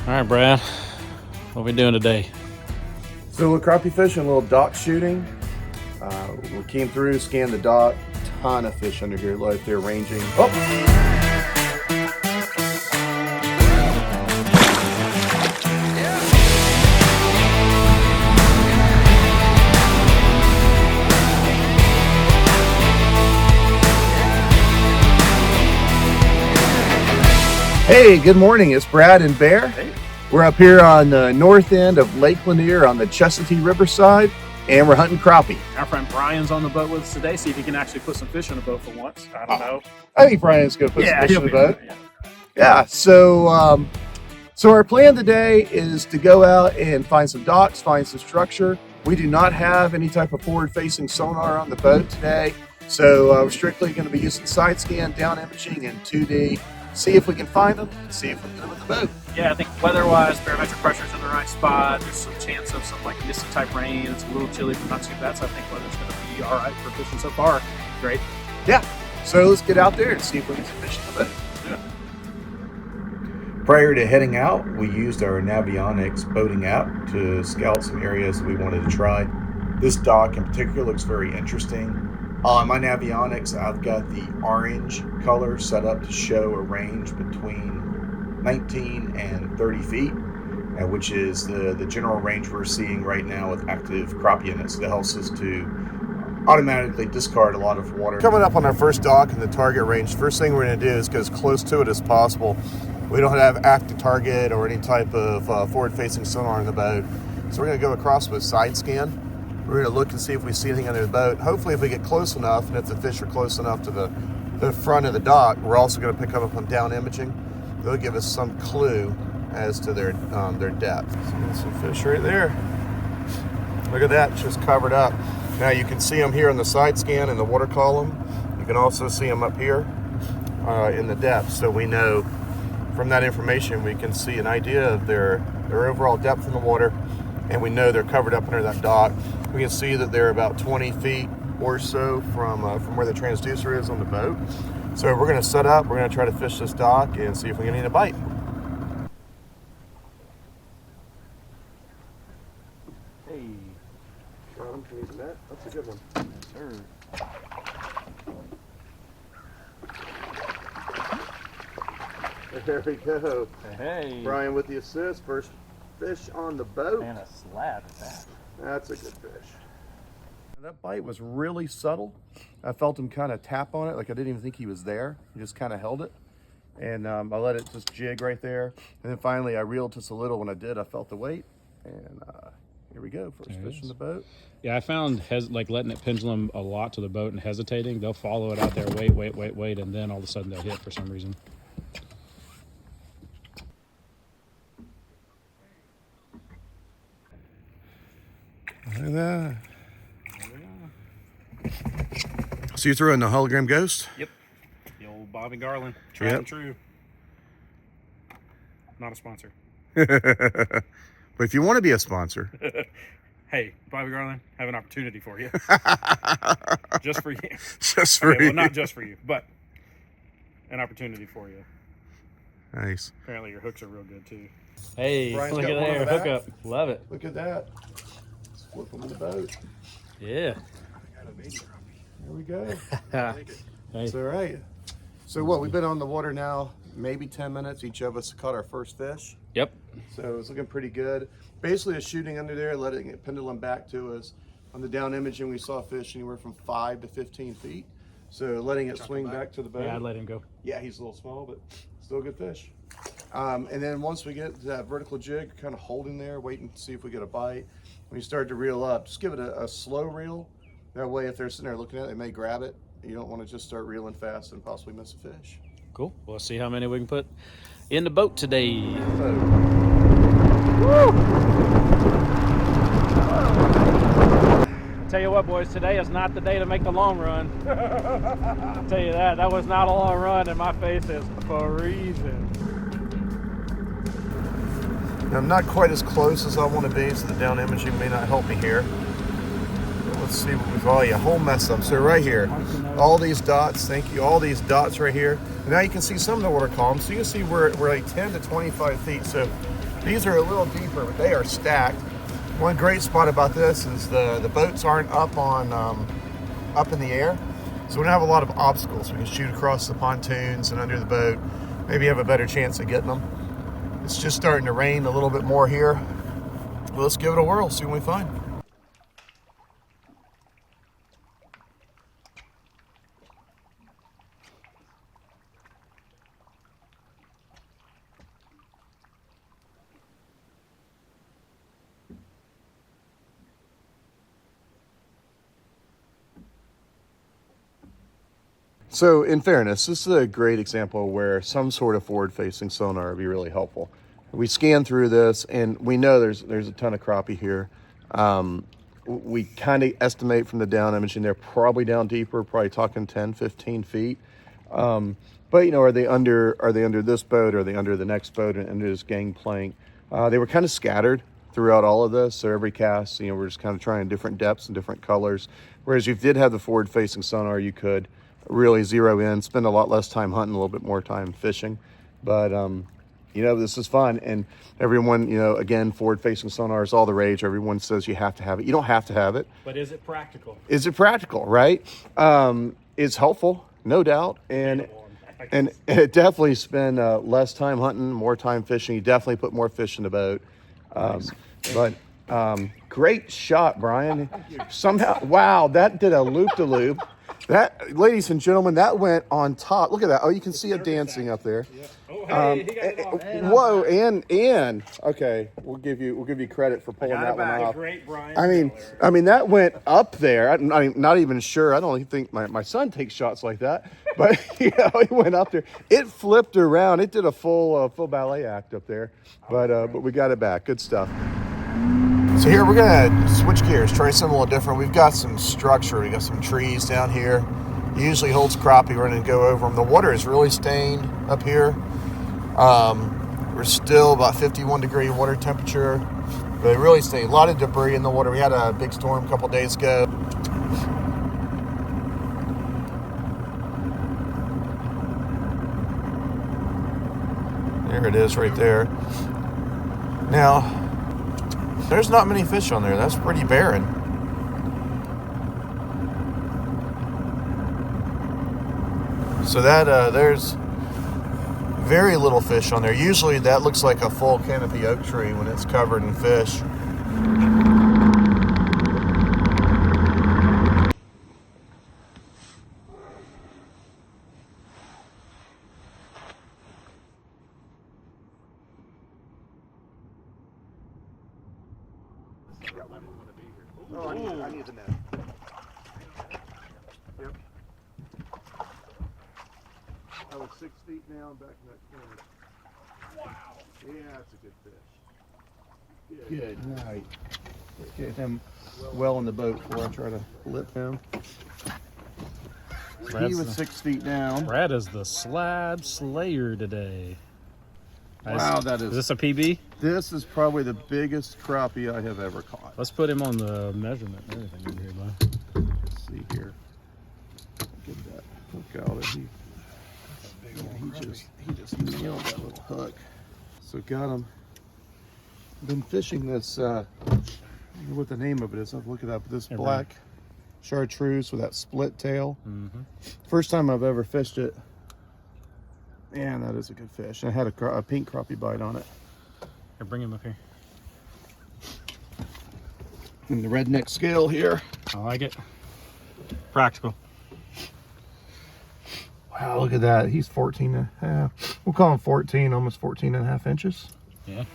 All right, Brad, what are we doing today? So a little crappie fishing, a little dock shooting. We came through, scanned the dock, ton of fish under here, like they're ranging. Oh! Hey, good morning. It's Brad and Bear. Hey. We're up here on the north end of Lake Lanier on the Chestatee Riverside, and we're hunting crappie. Our friend Brian's on the boat with us today. See if he can actually put some fish on the boat for once. I don't know. I think Brian's going to put some fish he'll in the be boat. right, Yeah, so our plan today is to go out and find some docks, find some structure. We do not have any type of forward-facing sonar on the boat today, so we're strictly going to be using side scan, down imaging, and 2D. See if we can find them, and see if we can get them with the boat. Yeah, I think weather-wise, barometric pressure's in the right spot. There's some chance of some like misty type rain. It's a little chilly, but not too bad. So I think weather's going to be all right for fishing so far. Great. Yeah, so let's get out there and see if we can fish in the boat. Prior to heading out, we used our Navionics boating app to scout some areas we wanted to try. This dock in particular looks very interesting. On my Navionics, I've got the orange color set up to show a range between 19 and 30 feet, which is the general range we're seeing right now with active crappie in it. So that helps us to automatically discard a lot of water. Coming up on our first dock in the target range, first thing we're going to do is get as close to it as possible. We don't have active target or any type of forward-facing sonar in the boat, so we're going to go across with side scan. We're going to look and see if we see anything under the boat. Hopefully, if we get close enough, and if the fish are close enough to the front of the dock, we're also going to pick up on down imaging. They'll give us some clue as to their depth. So some fish right there. Look at that, just covered up. Now you can see them here on the side scan in the water column. You can also see them up here in the depth. So we know from that information we can see an idea of their overall depth in the water, and we know they're covered up under that dock. We can see that they're about 20 feet or so from where the transducer is on the boat. So we're going to set up, we're going to try to fish this dock and see if we can get a bite. Hey. Got him, can you use that? That's a good one. Yes, sir. There we go. Hey. Brian with the assist, first fish on the boat. And a slab at that. That's a good fish. That bite was really subtle. I felt him kind of tap on it, like I didn't even think he was there. He just kind of held it. And I let it just jig right there. And then finally I reeled just a little. When I did, I felt the weight. And here we go, first fish in the boat. Yeah, I found like letting it pendulum a lot to the boat and hesitating. They'll follow it out there, wait, and then all of a sudden they'll hit for some reason. Look at that. So you threw in the hologram ghost? Yep. The old Bobby Garland. Tried and true. Not a sponsor. But if you want to be a sponsor. Hey, Bobby Garland, have an opportunity for you. Just for you. Just for Okay, you. well, not just for you, but an opportunity for you. Nice. Apparently your hooks are real good too. Hey, Brian's look got at one on there, the hook back. up. Love it. Look at that. Let's flip them in the boat. Yeah. There we go. Hey. It's all right. So what, we've been on the water now maybe 10 minutes. Each of us caught our first fish. Yep. So it's looking pretty good. Basically a shooting under there, letting it pendulum back to us. On the down imaging, we saw fish anywhere from 5 to 15 feet. So letting it swing back to the boat. Yeah, I'd let him go. Yeah, he's a little small, but still a good fish. And then once we get to that vertical jig, kind of holding there, waiting to see if we get a bite. When you start to reel up, just give it a slow reel. That way, if they're sitting there looking at it, they may grab it. You don't want to just start reeling fast and possibly miss a fish. Cool. Well, let's see how many we can put in the boat today. Tell you what, boys, today is not the day to make the long run. I'll tell you that. That was not a long run, and my face is for a reason. I'm not quite as close as I want to be, so the down imaging may not help me here. But let's see what we've, oh yeah, whole mess up. So right here, all these dots, thank you, all these dots right here. And now you can see some of the water columns. So you can see we're like 10 to 25 feet. So These are a little deeper, but they are stacked. One great spot about this is the boats aren't up on up in the air, so we don't have a lot of obstacles. We can shoot across the pontoons and under the boat. Maybe have a better chance of getting them. It's just starting to rain a little bit more here. Well, let's give it a whirl, see what we find. So in fairness, this is a great example where some sort of forward-facing sonar would be really helpful. We scan through this and we know there's a ton of crappie here. We kind of estimate from the down imaging they're probably down deeper, probably talking 10, 15 feet. But you know, are they under this boat? Are they under the next boat and under this gangplank? They were kind of scattered throughout all of this. So every cast, you know, we're just kind of trying different depths and different colors. Whereas if you did have the forward-facing sonar, you could really zero in, spend a lot less time hunting, a little bit more time fishing. But you know, this is fun, and everyone, you know, again, forward-facing sonar is all the rage. Everyone says you have to have it. You don't have to have it. But is it practical? Is it practical, right? It's helpful, no doubt, and it definitely spend less time hunting, more time fishing. You definitely put more fish in the boat. But great shot, Brian. Somehow, wow, that did a loop-de-loop. That, ladies and gentlemen, that went on top. Look at that. Oh, you can see it dancing up there. Yeah. Oh, hey, he got it off. Whoa, and okay, we'll give you credit for pulling that one off. Great, Brian. I mean that went up there. I'm not even sure. I don't even think my son takes shots like that. But you know, it went up there. It flipped around. It did a full ballet act up there. But we got it back. Good stuff. So here we're gonna switch gears, try something a little different. We've got some structure. We got some trees down here. It usually holds crappie. We're gonna go over them. The water is really stained up here. We're still about 51-degree water temperature, but it really stained. A lot of debris in the water. We had a big storm a couple days ago. There it is right there. Now, there's not many fish on there. That's pretty barren. So that there's very little fish on there. Usually that looks like a full canopy oak tree when it's covered in fish. Oh, I need the net. Yep. I was 6 feet now back in that corner. Wow. Yeah, that's a good fish. Good. All right. Get him well in the boat before I try to lip him. He was 6 feet down. Brad is the slab slayer today. Wow, that is. Is this a PB? This is probably the biggest crappie I have ever caught. Let's put him on the measurement and everything in here, bud. Let's see here. Get that hook out. He just nailed that little hook. So got him. Been fishing this. I don't know what the name of it is. I'll look it up. This black chartreuse with that split tail. Mm-hmm. First time I've ever fished it. Man, that is a good fish. I had a pink crappie bite on it. Here, bring him up here. And the redneck scale here. I like it. Practical. Wow, look at that. He's 14 and a half. We'll call him 14, almost 14 and a half inches. Yeah.